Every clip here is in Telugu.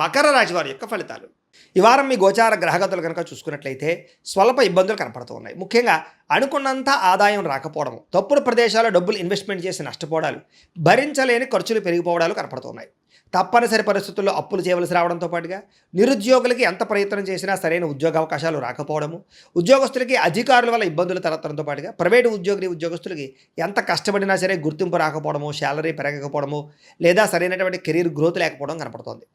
మకర రాశి వారి యొక్క ఫలితాలు. ఈ వారం మీ గోచార గ్రహగతులు కనుక చూసుకున్నట్లయితే స్వల్ప ఇబ్బందులు కనపడుతూ ఉన్నాయి. ముఖ్యంగా అనుకున్నంత ఆదాయం రాకపోవడం, తప్పుడు ప్రదేశాల్లో డబ్బులు ఇన్వెస్ట్మెంట్ చేసి నష్టపోవడాలు, భరించలేని ఖర్చులు పెరిగిపోవడాలు కనపడుతున్నాయి. తప్పనిసరి పరిస్థితుల్లో అప్పులు చేయవలసి రావడంతో పాటుగా నిరుద్యోగులకి ఎంత ప్రయత్నం చేసినా సరైన ఉద్యోగ అవకాశాలు రాకపోవడము, ఉద్యోగస్తులకి అధికారుల వల్ల ఇబ్బందులు తలెత్తడంతో పాటుగా ప్రైవేటు ఉద్యోగులకి ఎంత కష్టపడినా సరే గుర్తింపు రాకపోవడము, శాలరీ పెరగకపోవడము, లేదా సరైనటువంటి కెరీర్ గ్రోత్ లేకపోవడం కనపడుతోంది.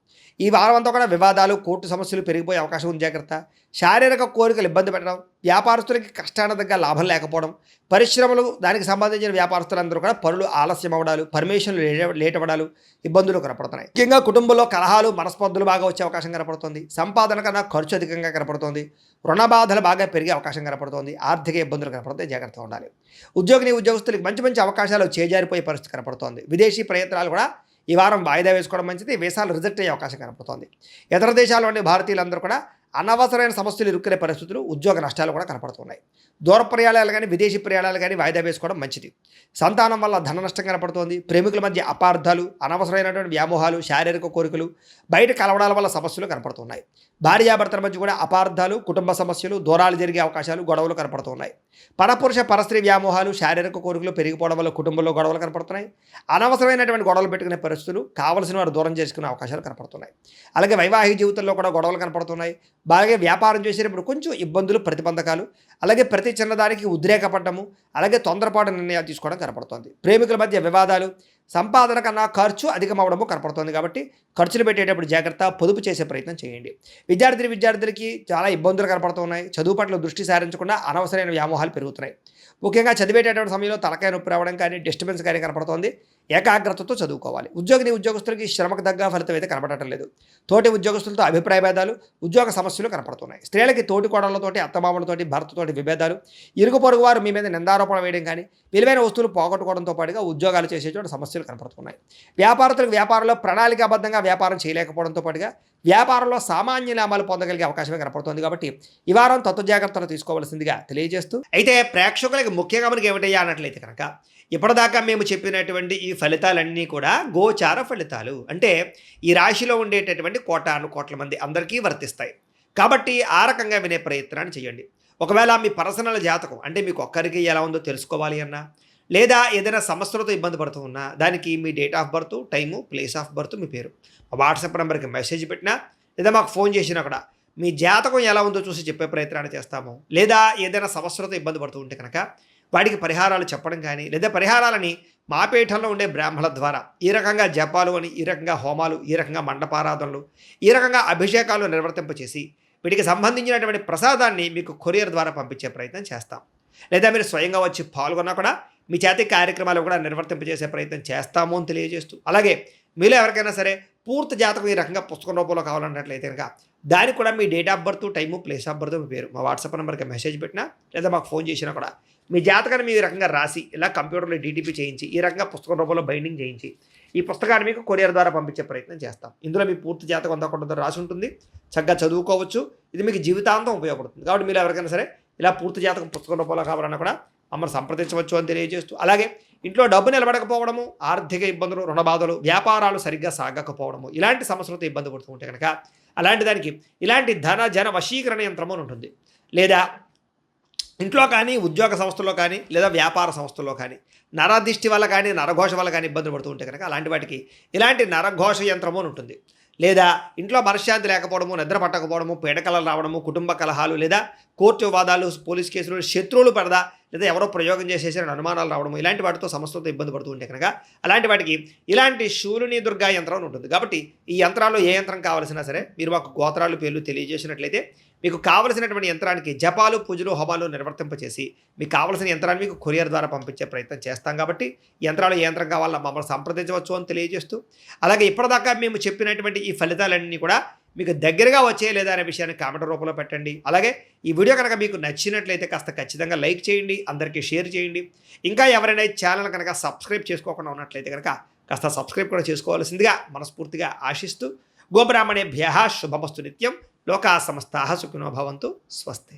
ఈ వారం అంతా కూడా వివాదాలు, కోర్టు సమస్యలు పెరిగిపోయే అవకాశం ఉంది. జాగ్రత్త. శారీరక కోరికలు ఇబ్బంది పెట్టడం, వ్యాపారస్తులకి కష్టానికి తగ్గ లాభం లేకపోవడం, పరిశ్రమలు దానికి సంబంధించిన వ్యాపారస్తులందరూ కూడా పనులు ఆలస్యం అవ్వడాలు, పర్మిషన్లు లేట్ అవ్వడాలు, ఇబ్బందులు కనపడుతున్నాయి. ముఖ్యంగా కుటుంబంలో కలహాలు, మనస్పర్ధలు బాగా వచ్చే అవకాశం కనపడుతుంది. సంపాదన కన్నా ఖర్చు అధికంగా కనపడుతుంది. రుణ బాధలు బాగా పెరిగే అవకాశం కనపడుతుంది. ఆర్థిక ఇబ్బందులు కనపడుతాయి. జాగ్రత్తగా ఉండాలి. ఉద్యోగస్తులకి మంచి మంచి అవకాశాలు చేజారిపోయే పరిస్థితి కనపడుతోంది. విదేశీ ప్రయత్నాలు కూడా ఈ వారం వాయిదా వేసుకోవడం మంచిది. వీసాలు రిజెక్ట్ అయ్యే అవకాశం కనపడుతోంది. ఇతర దేశాల్లోని భారతీయులందరూ కూడా అనవసరమైన సమస్యలు ఇరుక్కునే పరిస్థితులు, ఉద్యోగ నష్టాలు కూడా కనపడుతున్నాయి. దూర ప్రయాణాలు కానీ విదేశీ ప్రయాణాలు కానీ వాయిదా వేసుకోవడం మంచిది. సంతానం వల్ల ధన నష్టం కనపడుతోంది. ప్రేమికుల మధ్య అపార్థాలు, అనవసరమైనటువంటి వ్యామోహాలు, శారీరక కోరికలు, బయట కలవడాల వల్ల సమస్యలు కనపడుతున్నాయి. భార్యాభర్తల మధ్య కూడా అపార్థాలు, కుటుంబ సమస్యలు, దూరాలు జరిగే అవకాశాలు, గొడవలు కనపడుతున్నాయి. పరపురుష పరస్త్రీ వ్యామోహాలు, శారీరక కోరికలు పెరిగిపోవడం వల్ల కుటుంబంలో గొడవలు కనపడుతున్నాయి. అనవసరమైనటువంటి గొడవలు పెట్టుకునే పరిస్థితులు, కావలసిన వారు దూరం చేసుకునే అవకాశాలు కనపడుతున్నాయి. అలాగే వైవాహిక జీవితంలో కూడా గొడవలు కనపడుతున్నాయి. అలాగే వ్యాపారం చేసేటప్పుడు కొంచెం ఇబ్బందులు, ప్రతిబంధకాలు, అలాగే ప్రతి చిన్నదానికి ఉద్రేకపడ్డము, అలాగే తొందరపాటు నిర్ణయాలు తీసుకోవడం కనపడుతుంది. ప్రేమికుల మధ్య వివాదాలు, సంపాదన కన్నా ఖర్చు అధికమవడము కనపడుతుంది. కాబట్టి ఖర్చులు పెట్టేటప్పుడు జాగ్రత్త, పొదుపు చేసే ప్రయత్నం చేయండి. విద్యార్థులకి చాలా ఇబ్బందులు కనపడుతున్నాయి. చదువు పట్ల దృష్టి సారించకుండా అనవసరమైన వ్యామోహాలు పెరుగుతున్నాయి. ముఖ్యంగా చదివేటటువంటి సమయంలో తలకాయ నొప్పి రావడం కానీ, డిస్టర్బెన్స్ కానీ కనపడుతోంది. ఏకాగ్రతతో చదువుకోవాలి. ఉద్యోగస్తులకి శ్రమకు తగ్గ ఫలితం అయితే కనపడటం లేదు. తోటి ఉద్యోగస్తులతో అభిప్రాయ భేదాలు, ఉద్యోగ సమస్యలు కనపడుతున్నాయి. స్త్రీలకి తోటి కోడళ్లతోటి, అత్తమామలతోటి, భర్తతోటి విభేదాలు, ఇరుగు పొరుగు వారు మీ మీద నిందారోపణ వేయడం కానీ, విలువైన వస్తువులు పోగొట్టుకోవడంతో పాటుగా ఉద్యోగాలు చేసేటువంటి సమస్యలు కనపడుతున్నాయి. వ్యాపారంలో ప్రణాళికాబద్ధంగా వ్యాపారం చేయలేకపోవడంతో పాటుగా వ్యాపారంలో సామాన్య లాభాలు పొందగలిగే అవకాశమే కనపడుతుంది. కాబట్టి ఈ వారం తత్వ జాగ్రత్తలు తీసుకోవాల్సిందిగా తెలియజేస్తూ, అయితే ప్రేక్షకులకి ముఖ్యంగా మనకి ఏమిటయ్యా అన్నట్లయితే కనుక, ఇప్పటిదాకా మేము చెప్పినటువంటి ఈ ఫలితాలన్నీ కూడా గోచార ఫలితాలు. అంటే ఈ రాశిలో ఉండేటటువంటి కోటాను కోట్ల మంది అందరికీ వర్తిస్తాయి. కాబట్టి ఆ రకంగా వినే ప్రయత్నాన్ని చేయండి. ఒకవేళ మీ పర్సనల్ జాతకం అంటే మీకు ఒక్కరికి ఎలా ఉందో తెలుసుకోవాలి అన్నా, లేదా ఏదైనా సమస్యలతో ఇబ్బంది పడుతూ ఉన్నా, దానికి మీ date of birth, time, place of birth, మీ పేరు వాట్సాప్ నెంబర్కి మెసేజ్ పెట్టినా, లేదా మాకు ఫోన్ చేసినా కూడా మీ జాతకం ఎలా ఉందో చూసి చెప్పే ప్రయత్నాన్ని చేస్తాము. లేదా ఏదైనా సమస్యలతో ఇబ్బంది పడుతూ ఉంటే కనుక వాటికి పరిహారాలు చెప్పడం కానీ, లేదా పరిహారాలని మా పీఠంలో ఉండే బ్రాహ్మణుల ద్వారా ఈ రకంగా జపాలు అని, ఈ రకంగా హోమాలు, ఈ రకంగా మండపారాధనలు, ఈ రకంగా అభిషేకాలు నిర్వర్తింపచేసి వీటికి సంబంధించినటువంటి ప్రసాదాన్ని మీకు కొరియర్ ద్వారా పంపించే ప్రయత్నం చేస్తాం. లేదా మీరు స్వయంగా వచ్చి పాల్గొన్నా కూడా మీ చేతి కార్యక్రమాలు కూడా నిర్వర్తింపజేసే ప్రయత్నం చేస్తాము అని తెలియజేస్తూ, అలాగే మీలో ఎవరికైనా సరే పూర్తి జాతకం ఈ రకంగా పుస్తకం రూపంలో కావాలన్నట్లయితే కనుక దానికి కూడా మీ date of birth, time, place of birth, మీ పేరు మా వాట్సాప్ నెంబర్కి మెసేజ్ పెట్టినా, లేదా మాకు ఫోన్ చేసినా కూడా మీ జాతకాన్ని మీ రకంగా రాసి ఇలా కంప్యూటర్లో డీటీపీ చేయించి ఈ రకంగా పుస్తకం రూపంలో బైండింగ్ చేయించి ఈ పుస్తకాన్ని మీకు కొరియర్ ద్వారా పంపించే ప్రయత్నం చేస్తాం. ఇందులో మీ పూర్తి జాతకం అంతా కొంత రాసి ఉంటుంది. చక్కగా చదువుకోవచ్చు. ఇది మీకు జీవితాంతం ఉపయోగపడుతుంది. కాబట్టి మీరు ఎవరికైనా సరే ఇలా పూర్తి జాతకం పుస్తకం రూపంలో కావాలన్నా కూడా మమ్మల్ని సంప్రదించవచ్చు అని తెలియజేస్తూ, అలాగే ఇంట్లో డబ్బు నిలబడకపోవడము, ఆర్థిక ఇబ్బందులు, రుణ బాధలు, వ్యాపారాలు సరిగ్గా సాగకపోవడము, ఇలాంటి సమస్యలతో ఇబ్బంది పడుతూ ఉంటే కనుక అలాంటి దానికి ఇలాంటి జన వశీకరణ యంత్రము ఉంటుంది. లేదా ఇంట్లో కానీ, ఉద్యోగ సంస్థల్లో కానీ, లేదా వ్యాపార సంస్థల్లో కానీ నరదిష్టి వల్ల కానీ, నరఘోష వల్ల కానీ ఇబ్బందులు పడుతూ ఉంటే కనుక అలాంటి వాటికి ఇలాంటి నరఘోష యంత్రము అని ఉంటుంది. లేదా ఇంట్లో మనశ్శాంతి లేకపోవడము, నిద్ర పట్టకపోవడము, పీడకలలు రావడము, కుటుంబ కలహాలు, లేదా కోర్టు వివాదాలు, పోలీస్ కేసులు, శత్రువులు పడదా, లేదా ఎవరో ప్రయోగం చేసేసిన అనుమానాలు రావడము, ఇలాంటి వాటితో సమస్యలతో ఇబ్బంది పడుతూ ఉంటే కనుక అలాంటి వాటికి ఇలాంటి శూలిని దుర్గా యంత్రం అని ఉంటుంది. కాబట్టి ఈ యంత్రాల్లో ఏ యంత్రం కావాల్సినా సరే మీరు మాకు గోత్రాలు, పేర్లు తెలియజేసినట్లయితే మీకు కావలసినటువంటి యంత్రానికి జపాలు, పూజలు, హోమాలు నిర్వర్తింపచేసి మీకు కావలసిన యంత్రాన్ని మీకు కొరియర్ ద్వారా పంపించే ప్రయత్నం చేస్తాం. కాబట్టి యంత్రాలు ఏ యంత్రం కావాలో మమ్మల్ని సంప్రదించవచ్చు అని తెలియజేస్తూ, అలాగే ఇప్పటిదాకా మేము చెప్పినటువంటి ఈ ఫలితాలన్నీ కూడా మీకు దగ్గరగా వచ్చే లేదా అనే విషయాన్ని కామెంట్ రూపంలో పెట్టండి. అలాగే ఈ వీడియో కనుక మీకు నచ్చినట్లయితే కాస్త ఖచ్చితంగా లైక్ చేయండి, అందరికీ షేర్ చేయండి. ఇంకా ఎవరైనా ఛానల్ కనుక సబ్స్క్రైబ్ చేసుకోకుండా ఉన్నట్లయితే కనుక కాస్త సబ్స్క్రైబ్ కూడా చేసుకోవాల్సిందిగా మనస్ఫూర్తిగా ఆశిస్తూ, గోబ్రాహ్మణేభ్యః శుభమస్తు నిత్యం. లోకా సమస్తాః సుఖినో భవంతు. స్వస్తి.